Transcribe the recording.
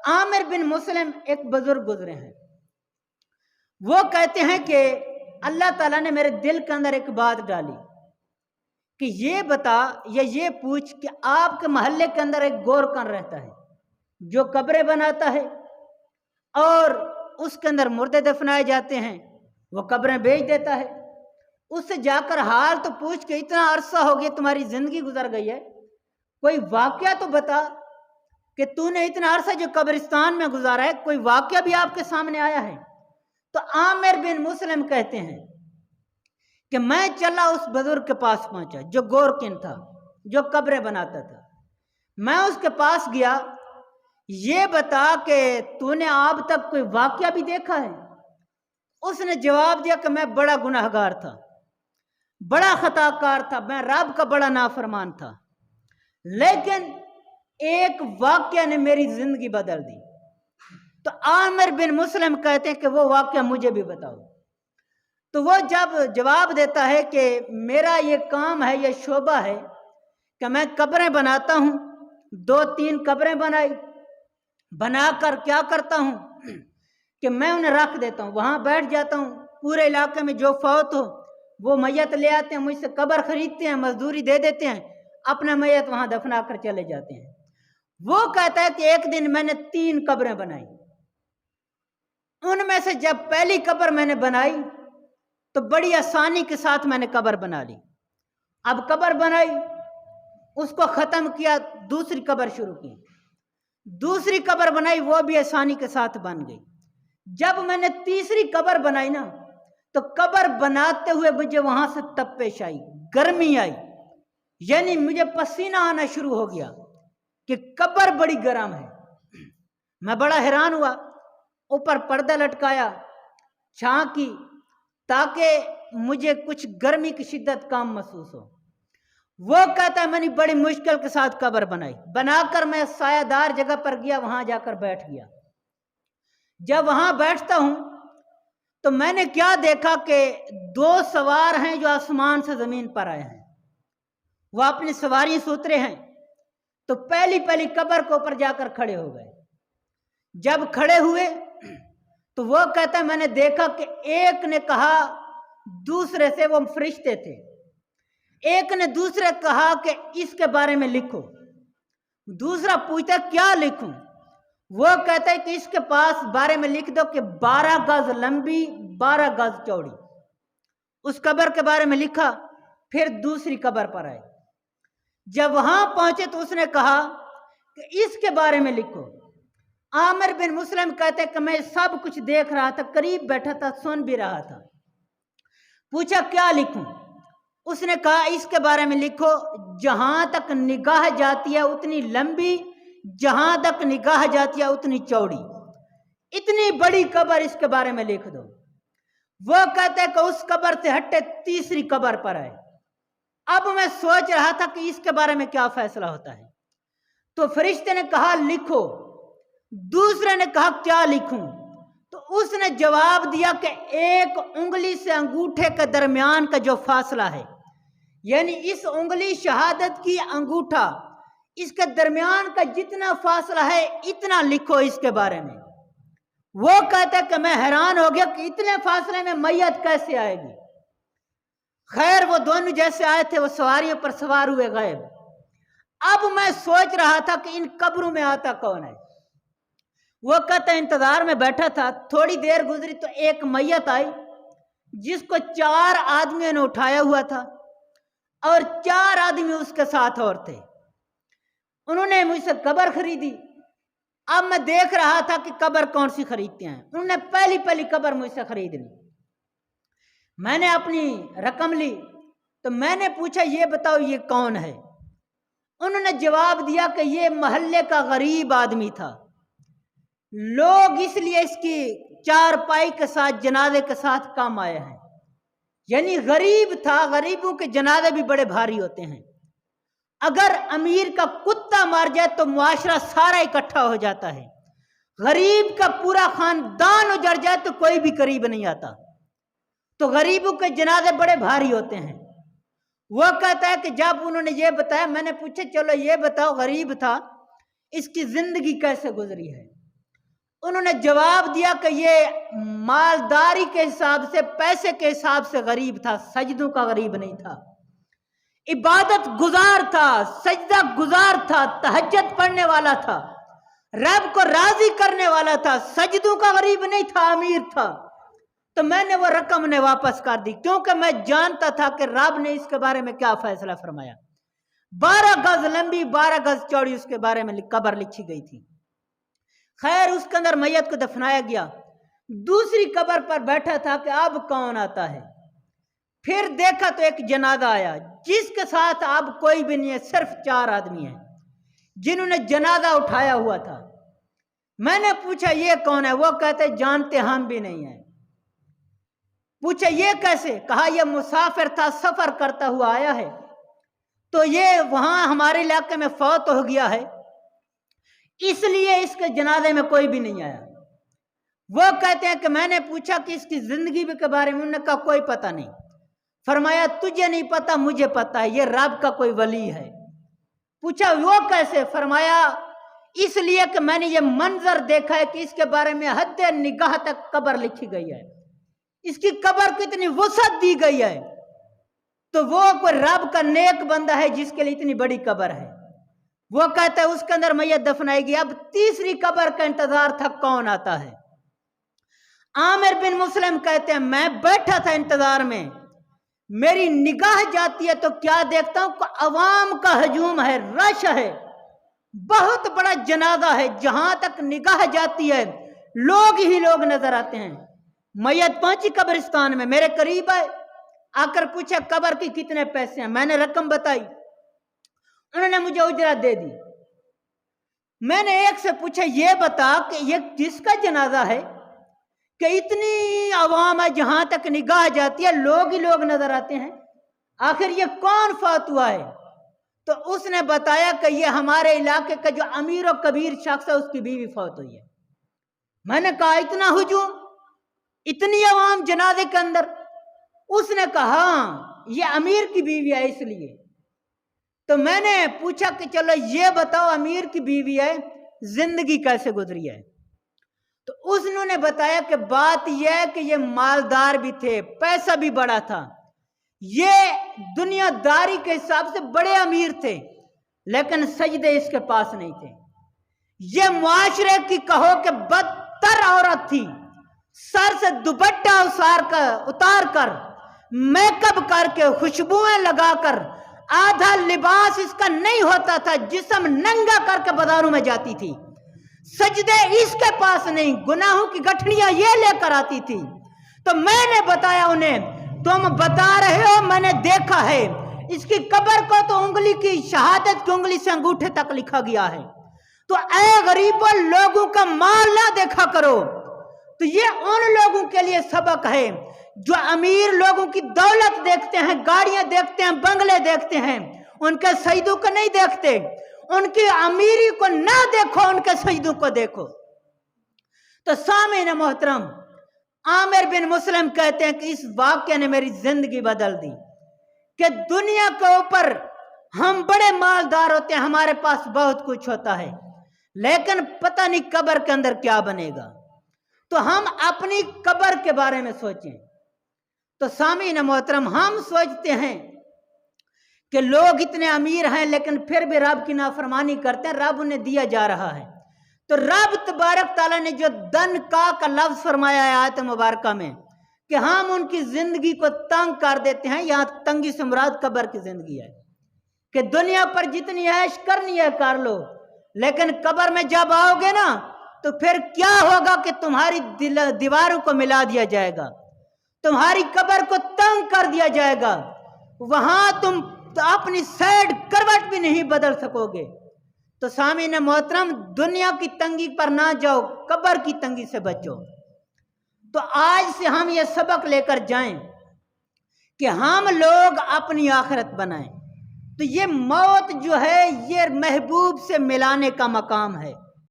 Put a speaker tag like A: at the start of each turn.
A: आमिर बिन मुस्लिम एक बुजुर्ग गुजरे हैं, वो कहते हैं कि अल्लाह ताला ने मेरे दिल के अंदर एक बात डाली कि ये बता या ये पूछ कि आपके मोहल्ले के अंदर एक गोरकन रहता है जो कब्रें बनाता है और उसके अंदर मुर्दे दफनाए जाते हैं, वो कब्रें बेच देता है। उससे जाकर हाल तो पूछ के इतना अरसा हो गया तुम्हारी जिंदगी गुजर गई है, कोई वाकया तो बता कि तूने इतना अरसा जो कब्रिस्तान में गुजारा है, कोई वाकया भी आपके सामने आया है? तो आमिर बिन मुस्लिम कहते हैं कि मैं चला उस बुजुर्ग के पास पहुंचा जो गोरकिन था, जो कब्रें बनाता था। मैं उसके पास गया, ये बता कि तूने अब तक कोई वाकया भी देखा है? उसने जवाब दिया कि मैं बड़ा गुनाहगार था, बड़ा खताकार था, मैं रब का बड़ा नाफरमान था, लेकिन एक वाकया ने मेरी जिंदगी बदल दी। तो आमिर बिन मुस्लिम कहते हैं कि वो वाकया मुझे भी बताओ। तो वो जब जवाब देता है कि मेरा ये काम है, ये शोबा है कि मैं कब्रें बनाता हूँ, 2-3 कब्रें बनाकर क्या करता हूँ कि मैं उन्हें रख देता हूँ, वहाँ बैठ जाता हूँ। पूरे इलाके में जो फौत हो वो मैयत ले आते हैं, मुझसे कब्र खरीदते हैं, मजदूरी दे देते हैं, अपना मैयत वहाँ दफना कर चले जाते हैं। वो कहता है कि एक दिन मैंने 3 कब्रें बनाई, उनमें से जब पहली कब्र मैंने बनाई तो बड़ी आसानी के साथ मैंने कब्र बना ली। अब कब्र बनाई, उसको ख़त्म किया, दूसरी कब्र शुरू की, दूसरी कब्र बनाई, वो भी आसानी के साथ बन गई। जब मैंने तीसरी कब्र बनाई ना, तो कब्र बनाते हुए मुझे वहां से तपिश आई, गर्मी आई, यानी मुझे पसीना आना शुरू हो गया कि कब्र बड़ी गर्म है। मैं बड़ा हैरान हुआ, ऊपर पर्दा लटकाया, छां की, ताकि मुझे कुछ गर्मी की शिद्दत कम महसूस हो। वो कहता है मैंने बड़ी मुश्किल के साथ कब्र बनाई, बनाकर मैं सायादार जगह पर गया, वहां जाकर बैठ गया। जब वहां बैठता हूं तो मैंने क्या देखा कि 2 सवार हैं जो आसमान से जमीन पर आए हैं, वो अपनी सवारी से उतरे हैं। तो पहली कब्र के ऊपर जाकर खड़े हो गए। जब खड़े हुए तो वो कहता है मैंने देखा कि एक ने कहा दूसरे से, वो फरिश्ते थे, एक ने दूसरे कहा कि इसके बारे में लिखो। दूसरा पूछता क्या लिखूं? वो कहता है कि इसके पास बारे में लिख दो कि 12 गज लंबी 12 गज चौड़ी। उस कब्र के बारे में लिखा, फिर दूसरी कब्र पर आए। जब वहां पहुंचे तो उसने कहा कि इसके बारे में लिखो। आमिर बिन मुस्लिम कहते हैं कि मैं सब कुछ देख रहा था, करीब बैठा था, सुन भी रहा था। पूछा क्या लिखूं? उसने कहा इसके बारे में लिखो, जहां तक निगाह जाती है उतनी लंबी, जहां तक निगाह जाती है उतनी चौड़ी, इतनी बड़ी कब्र इसके बारे में लिख दो। वो कहते हैं कि उस कब्र से हटे तीसरी कब्र पर आए। अब मैं सोच रहा था कि इसके बारे में क्या फैसला होता है। तो फरिश्ते ने कहा लिखो, दूसरे ने कहा क्या लिखूं? तो उसने जवाब दिया कि एक उंगली से अंगूठे के दरमियान का जो फासला है, यानी इस उंगली शहादत की अंगूठा, इसके दरमियान का जितना फासला है इतना लिखो इसके बारे में। वो कहता है कि मैं हैरान हो गया कि इतने फासले में मैयत कैसे आएगी। खैर वो दोनों जैसे आए थे वो सवारियों पर सवार हुए गायब। अब मैं सोच रहा था कि इन कब्रों में आता कौन है। वो कहता है इंतजार में बैठा था, थोड़ी देर गुजरी तो एक मैयत आई जिसको 4 आदमियों ने उठाया हुआ था और 4 आदमी उसके साथ और थे। उन्होंने मुझसे कब्र खरीदी। अब मैं देख रहा था कि कब्र कौन सी खरीदते हैं। उन्होंने पहली कब्र मुझसे खरीद ली। मैंने अपनी रकम ली तो मैंने पूछा ये बताओ ये कौन है? उन्होंने जवाब दिया कि ये मोहल्ले का गरीब आदमी था, लोग इसलिए इसकी 4 पाई के साथ जनाजे के साथ काम आए हैं। यानी गरीब था, गरीबों के जनाजे भी बड़े भारी होते हैं। अगर अमीर का कुत्ता मार जाए तो मुआशरा सारा इकट्ठा हो जाता है, गरीब का पूरा खानदान उजड़ जाए तो कोई भी करीब नहीं आता। तो गरीबों के जनाजे बड़े भारी होते हैं। वो कहता है कि जब उन्होंने ये बताया, मैंने पूछा चलो ये बताओ, गरीब था, इसकी जिंदगी कैसे गुजरी है? उन्होंने जवाब दिया कि ये मालदारी के हिसाब से, पैसे के हिसाब से गरीब था, सजदों का गरीब नहीं था। इबादत गुजार था, सजदा गुजार था, तहज्जुद पढ़ने वाला था, रब को राजी करने वाला था, सजदों का गरीब नहीं था, अमीर था। तो मैंने वो रकम ने वापस कर दी, क्योंकि मैं जानता था कि रब ने इसके बारे में क्या फैसला फरमाया। 12 गज लंबी 12 गज चौड़ी उसके बारे में कब्र लिखी गई थी। खैर, उसके अंदर मैयत को दफनाया गया। दूसरी कब्र पर बैठा था कि अब कौन आता है। फिर देखा तो एक जनाजा आया, जिसके साथ अब कोई भी नहीं है, सिर्फ 4 आदमी हैं जिन्होंने जनाजा उठाया हुआ था। मैंने पूछा ये कौन है? वो कहते जानते हम भी नहीं है। पूछा ये कैसे? कहा ये मुसाफिर था, सफर करता हुआ आया है, तो ये वहां हमारे इलाके में फौत हो गया है, इसलिए इसके जनाजे में कोई भी नहीं आया। वो कहते हैं कि मैंने पूछा कि इसकी जिंदगी के बारे में, उन्होंने कहा कोई पता नहीं। फरमाया तुझे नहीं पता, मुझे पता है, ये रब का कोई वली है। पूछा वो कैसे? फरमाया इसलिए कि मैंने ये मंजर देखा है कि इसके बारे में हद निगाह तक कब्र लिखी गई है, इसकी कब्र को इतनी वसअत दी गई है, तो वो कोई रब का नेक बंदा है जिसके लिए इतनी बड़ी कब्र है। वो कहता है उसके अंदर मैयत दफनाएगी। अब तीसरी कब्र का इंतजार था, कौन आता है। आमिर बिन मुस्लिम कहते हैं मैं बैठा था इंतजार में, मेरी निगाह जाती है तो क्या देखता हूं, अवाम का हजूम है, रश है, बहुत बड़ा जनाजा है, जहां तक निगाह जाती है लोग ही लोग नजर आते हैं। मैयत पहुंची कब्रिस्तान में, मेरे करीब आए, आकर पूछा कब्र की कितने पैसे हैं। मैंने रकम बताई, उन्होंने मुझे उजरा दे दी। मैंने एक से पूछा ये बता कि ये किसका जनाजा है कि इतनी आवाम है, जहां तक निगाह जाती है लोग ही लोग नजर आते हैं, आखिर ये कौन फौत हुआ है? तो उसने बताया कि ये हमारे इलाके का जो अमीर और कबीर शख्स है उसकी बीवी फौत हुई है। मैंने कहा इतना हुजूम, इतनी आवाम जनाजे के अंदर? उसने कहा ये अमीर की बीवी है इसलिए। तो मैंने पूछा कि चलो ये बताओ अमीर की बीवी है, जिंदगी कैसे गुजरी है? तो उसने बताया कि बात यह है कि ये मालदार भी थे, पैसा भी बड़ा था, ये दुनियादारी के हिसाब से बड़े अमीर थे, लेकिन सजदे इसके पास नहीं थे। ये मुआशरे की कहो कि बदतर औरत थी, सर से दुपट्टा उतार कर मेकअप करके खुशबुएं लगाकर, आधा लिबास इसका नहीं होता था, जिस्म नंगा करके बाजारों में जाती थी। सजदे इसके पास नहीं, गुनाहों की गठड़ियां ये लेकर आती थी। तो मैंने बताया उन्हें, तुम बता रहे हो मैंने देखा है, इसकी कब्र को तो उंगली की शहादत की उंगली से अंगूठे तक लिखा गया है। तो ऐ गरीबों, लोगों का माल ना देखा करो। तो ये उन लोगों के लिए सबक है जो अमीर लोगों की दौलत देखते हैं, गाड़ियां देखते हैं, बंगले देखते हैं, उनके सजदों को नहीं देखते। उनकी अमीरी को ना देखो, उनके सजदों को देखो। तो सामीन मोहतरम, आमिर बिन मुस्लिम कहते हैं कि इस वाक्य ने मेरी जिंदगी बदल दी कि दुनिया के ऊपर हम बड़े मालदार होते हैं, हमारे पास बहुत कुछ होता है, लेकिन पता नहीं कब्र के अंदर क्या बनेगा। तो हम अपनी कब्र के बारे में सोचें। तो सामीन मोहतरम, हम सोचते हैं कि लोग इतने अमीर हैं लेकिन फिर भी रब की नाफरमानी करते हैं, रब उन्हें दिया जा रहा है। तो रब तबारक ताला ने जो दन का लफ्ज फरमाया है आयत मुबारक में कि हम उनकी जिंदगी को तंग कर देते हैं, यहां तंगी से मुराद कब्र की जिंदगी है कि दुनिया पर जितनी ऐश करनी है कर लो, लेकिन कब्र में जब आओगे ना तो फिर क्या होगा कि तुम्हारी दीवारों को मिला दिया जाएगा, तुम्हारी कब्र को तंग कर दिया जाएगा, वहां तुम तो अपनी साइड करवट भी नहीं बदल सकोगे। तो सामीन मोहतरम, दुनिया की तंगी पर ना जाओ, कब्र की तंगी से बचो। तो आज से हम ये सबक लेकर जाएं कि हम लोग अपनी आखिरत बनाएं। तो ये मौत जो है ये महबूब से मिलाने का मकाम है।